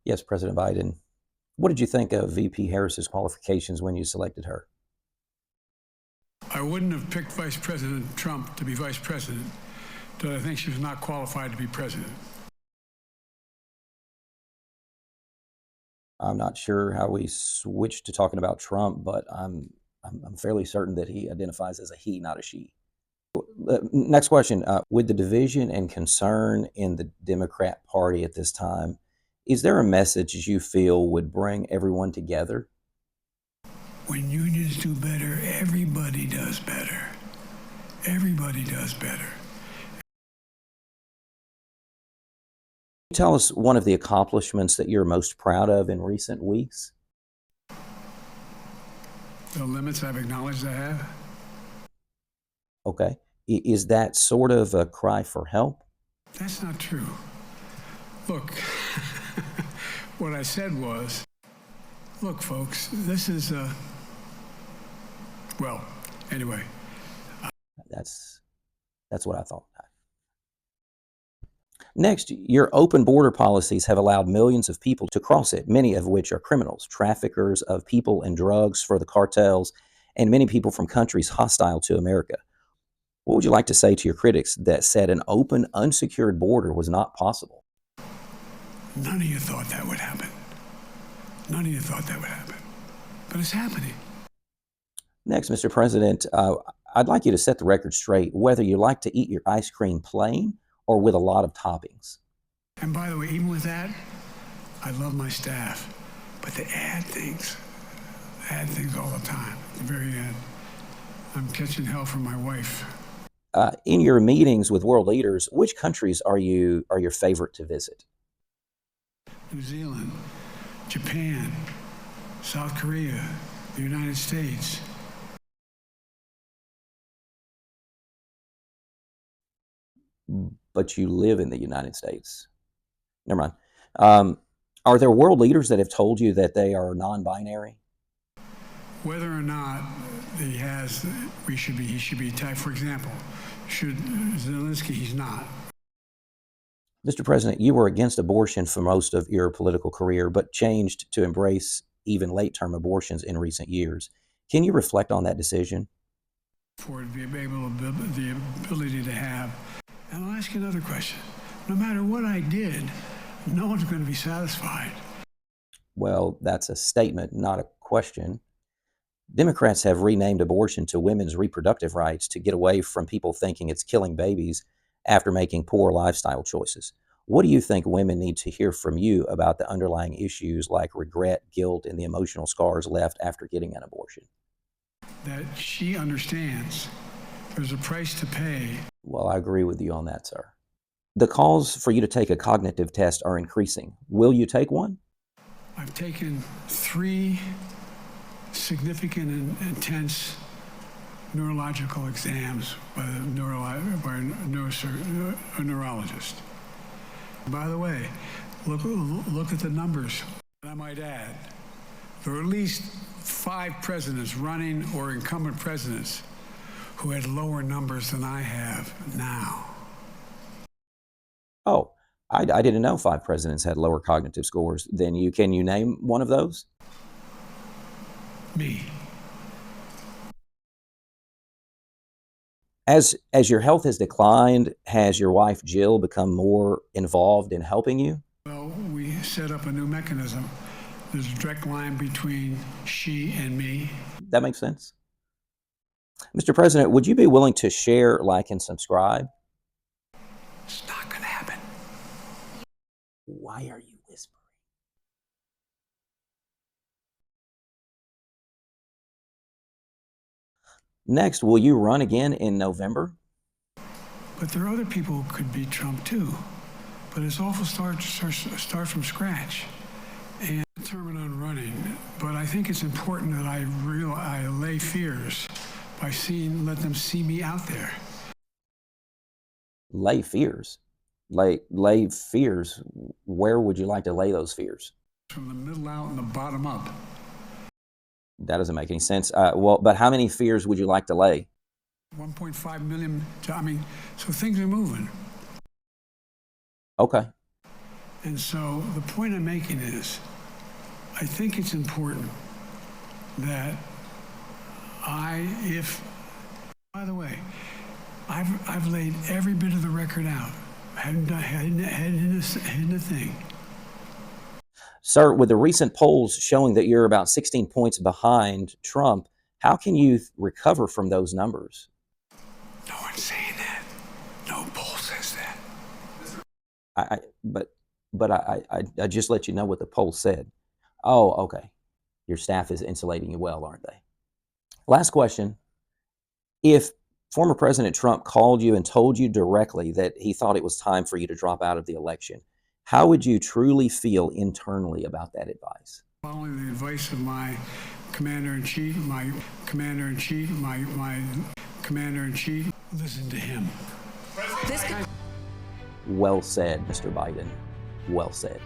Yes, President Biden. What did you think of VP Harris's qualifications when you selected her? I wouldn't have picked Vice President Trump to be vice president, but I think she was not qualified to be president. I'm not sure how we switched to talking about Trump, but I'm fairly certain that he identifies as a he, not a she. Next question. With the division and concern in the Democrat Party at this time, is there a message you feel would bring everyone together? When unions do better, everybody does better. Everybody does better. Tell us one of the accomplishments that you're most proud of in recent weeks. The limits I've acknowledged I have. Okay. Is that sort of a cry for help? That's not true. Look, what I said was, look, folks, this is well, anyway. That's what I thought. Next, your open border policies have allowed millions of people to cross it, many of which are criminals, traffickers of people and drugs for the cartels, and many people from countries hostile to America. What would you like to say to your critics that said an open, unsecured border was not possible? None of you thought that would happen. None of you thought that would happen. But it's happening. Next, Mr. President, I'd like you to set the record straight whether you like to eat your ice cream plain or with a lot of toppings. And by the way, even with that, I love my staff, but they add things all the time. At the very end, I'm catching hell from my wife. In your meetings with world leaders, which countries are your favorite to visit? New Zealand, Japan, South Korea, the United States. But you live in the United States. Never mind. Are there world leaders that have told you that they are non-binary? Whether or not he should be attacked. For example, should Zelensky? He's not. Mr. President, you were against abortion for most of your political career, but changed to embrace even late-term abortions in recent years. Can you reflect on that decision? For it to be able to, the ability to have. And I'll ask you another question. No matter what I did, no one's going to be satisfied. Well, that's a statement, not a question. Democrats have renamed abortion to women's reproductive rights to get away from people thinking it's killing babies after making poor lifestyle choices. What do you think women need to hear from you about the underlying issues like regret, guilt, and the emotional scars left after getting an abortion? That she understands there's a price to pay. Well, I agree with you on that, sir. The calls for you to take a cognitive test are increasing. Will you take one? I've taken 3 significant and intense neurological exams by a neurologist. By the way, look at the numbers. I might add, there are at least 5 presidents running or incumbent presidents who had lower numbers than I have now. Oh, I didn't know 5 presidents had lower cognitive scores than you. Can you name one of those? Me. As your health has declined, has your wife Jill become more involved in helping you? Well, we set up a new mechanism. There's a direct line between she and me. That makes sense. Mr. President, would you be willing to share, like, and subscribe? It's not going to happen. Why are you whispering? Next, will you run again in November? But there are other people who could beat Trump too. But it's awful start from scratch. And I'm determined on running. But I think it's important that I allay fears by let them see me out there. Lay fears? Lay fears? Where would you like to lay those fears? From the middle out and the bottom up. That doesn't make any sense. Well, but how many fears would you like to lay? 1.5 million. So things are moving. Okay. And so the point I'm making is, I think it's important that by the way, I've laid every bit of the record out. Hadn't hidden a thing. Sir, with the recent polls showing that you're about 16 points behind Trump, how can you recover from those numbers? No one's saying that. No poll says that. I just let you know what the poll said. Oh, okay. Your staff is insulating you well, aren't they? Last question. If former President Trump called you and told you directly that he thought it was time for you to drop out of the election, how would you truly feel internally about that advice? Following the advice of my commander-in-chief, my commander-in-chief, listen to him. Well said, Mr. Biden. Well said.